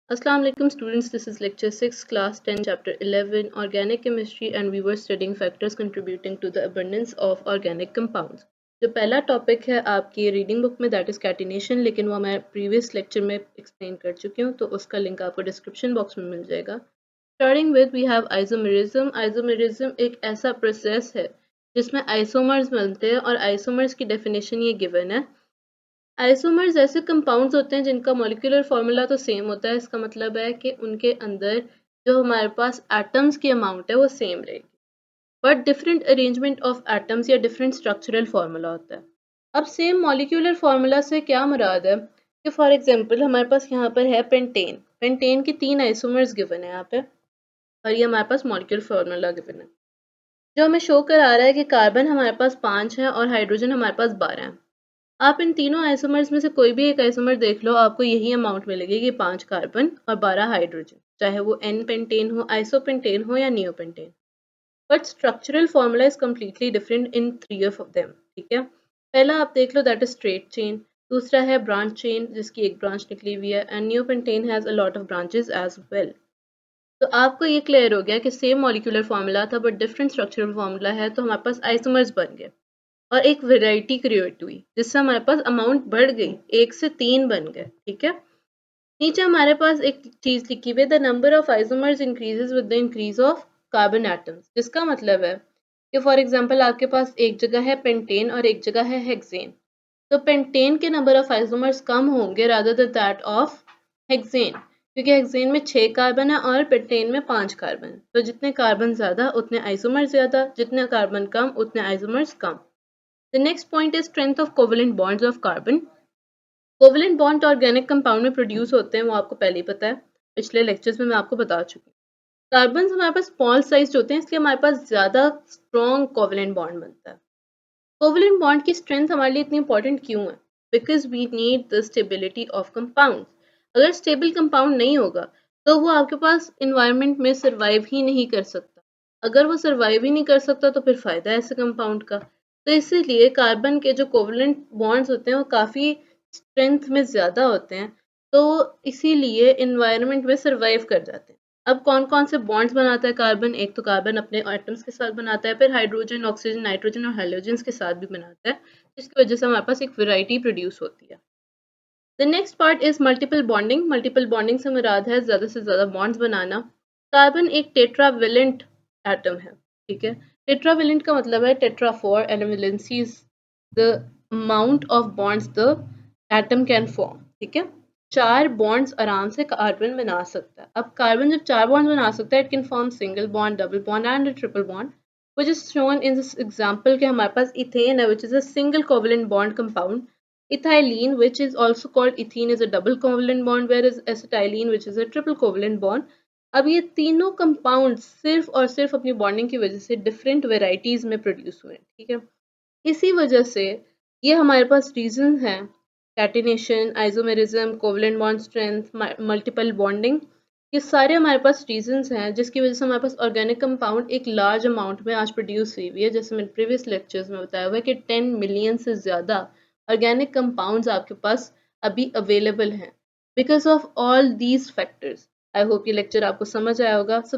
Assalamu alaikum students, this is lecture 6 class 10 chapter 11 organic chemistry and we were studying factors contributing to the abundance of organic compounds. जो पहला topic है आपकी reading book में that is catenation, लेकिन वो मैं previous lecture में explain कर चुकी हूँ, तो उसका लिंक आपको डिस्क्रिप्शन बॉक्स में मिल जाएगा। Starting with we have isomerism. Isomerism एक ऐसा प्रोसेस है जिसमें आइसोमर्स बनते हैं और आइसोमर्स की डेफिनेशन ये गिवन है। आइसोमर्स ऐसे कंपाउंड्स होते हैं जिनका मॉलिक्यूलर फार्मूला तो सेम होता है। इसका मतलब है कि उनके अंदर जो हमारे पास एटम्स की अमाउंट है वो सेम रहेगी, but different arrangement of atoms या डिफरेंट स्ट्रक्चरल फार्मूला होता है। अब सेम मॉलिक्यूलर फार्मूला से क्या मुराद है कि फॉर एग्जांपल हमारे पास यहाँ पर है पेंटेन। पेंटेन के 3 आइसोमर्स गिवन है यहाँ पे और ये हमारे पास मॉलिक्यूलर फार्मूला गिवन है जो हमें शो करा रहा है कि कार्बन हमारे पास 5 है और हाइड्रोजन हमारे पास 12 है। आप इन तीनों आइसोमर्स में से कोई भी एक आइसोमर देख लो, आपको यही अमाउंट मिलेगी कि 5 कार्बन और 12 हाइड्रोजन, चाहे वो एन पेंटेन हो, आइसोपेंटेन हो या neopentane. But structural formula is completely different in 3 of them. ठीक है, पहला आप देख लो दैट इज स्ट्रेट चेन, दूसरा है ब्रांच चेन जिसकी एक ब्रांच निकली हुई है, and neopentane has a lot of branches as well. तो आपको ये क्लियर हो गया कि सेम मॉलिक्यूलर फार्मूला था बट डिफरेंट स्ट्रक्चरल फार्मूला है, तो हमारे पास आइसोमर्स बन गए और एक वैरायटी क्रिएट हुई जिससे हमारे पास अमाउंट बढ़ गई, 1 से 3 बन गए। ठीक है, नीचे हमारे पास एक चीज लिखी हुई है, the number of isomers increases with the increase of carbon atoms, जिसका मतलब है कि फॉर एग्जांपल आपके पास एक जगह है पेंटेन और एक जगह है हेक्सेन, तो पेंटेन के नंबर ऑफ आइसोमर्स कम होंगे rather than that of hexane, क्योंकि हेक्सेन में 6 कार्बन है और पेंटेन में 5 कार्बन। तो जितने कार्बन ज्यादा उतने आइसोमर ज्यादा, जितने कार्बन कम उतने isomers come. The next point is strength of covalent bonds of carbon. Covalent bond organic compound में प्रोड्यूस होते हैं, वो आपको पहले ही पता है, पिछले लेक्चर्स में मैं आपको बता चुकी हूँ। कार्बन हमारे पास स्मॉल साइज होते हैं, इसलिए हमारे पास ज्यादा स्ट्रॉन्ग कोवलेंट बॉन्ड बनता है। कोवलेंट बॉन्ड की स्ट्रेंथ हमारे लिए इतनी इंपॉर्टेंट क्यों है? Because we need the stability of compound. अगर स्टेबल कंपाउंड नहीं होगा तो वो आपके पास इन्वायरमेंट में सर्वाइव ही नहीं कर सकता। अगर वो सर्वाइव ही नहीं कर सकता तो फिर फायदा है ऐसे कंपाउंड का। तो इसीलिए कार्बन के जो कोवलेंट बॉन्ड्स होते हैं वो काफी स्ट्रेंथ में ज्यादा होते हैं, तो इसीलिए इन्वायरमेंट में सर्वाइव कर जाते हैं। अब कौन कौन से बॉन्ड्स बनाता है कार्बन? एक तो कार्बन अपने एटम्स के साथ बनाता है, फिर हाइड्रोजन, ऑक्सीजन, नाइट्रोजन और हेलोजन के साथ भी बनाता है, जिसकी वजह से हमारे पास एक वैरायटी प्रोड्यूस होती है। The next part is multiple bonding. Multiple bonding से मुराद है ज्यादा से ज्यादा बॉन्ड्स बनाना। कार्बन एक टेट्रावेलेंट एटम है। ठीक है, टेट्रावेलेंट का मतलब है tetra 4 and valency is the amount of bonds the atom can form। ठीक है, 4 बॉन्ड्स आराम से कार्बन बना सकता है। अब कार्बन जब 4 बॉन्ड्स बना सकता है, it can form single bond, double bond and triple bond, which is shown in this example कि हमारे पास इथेन है which is a single covalent bond compound, ethylene which is also called ethene is a double covalent bond, whereas acetylene which is a triple covalent bond। अब ये तीनों compound सिर्फ और सिर्फ अपनी बॉन्डिंग की वजह से डिफरेंट वेराइटीज में प्रोड्यूस हुए हैं। ठीक है, इसी वजह से ये हमारे पास रीजन हैं, catenation, isomerism, covalent bond strength, multiple bonding, ये सारे हमारे पास रीजंस हैं जिसकी वजह से हमारे पास ऑर्गेनिक कंपाउंड एक लार्ज अमाउंट में आज प्रोड्यूस हुई हुई है। जैसे मैंने प्रीवियस लेक्चर्स में बताया हुआ है कि 10 मिलियन से ज़्यादा ऑर्गेनिक कंपाउंड्स आपके पास अभी अवेलेबल हैं because of all these factors. I hope ये लेक्चर आपको समझ आया होगा।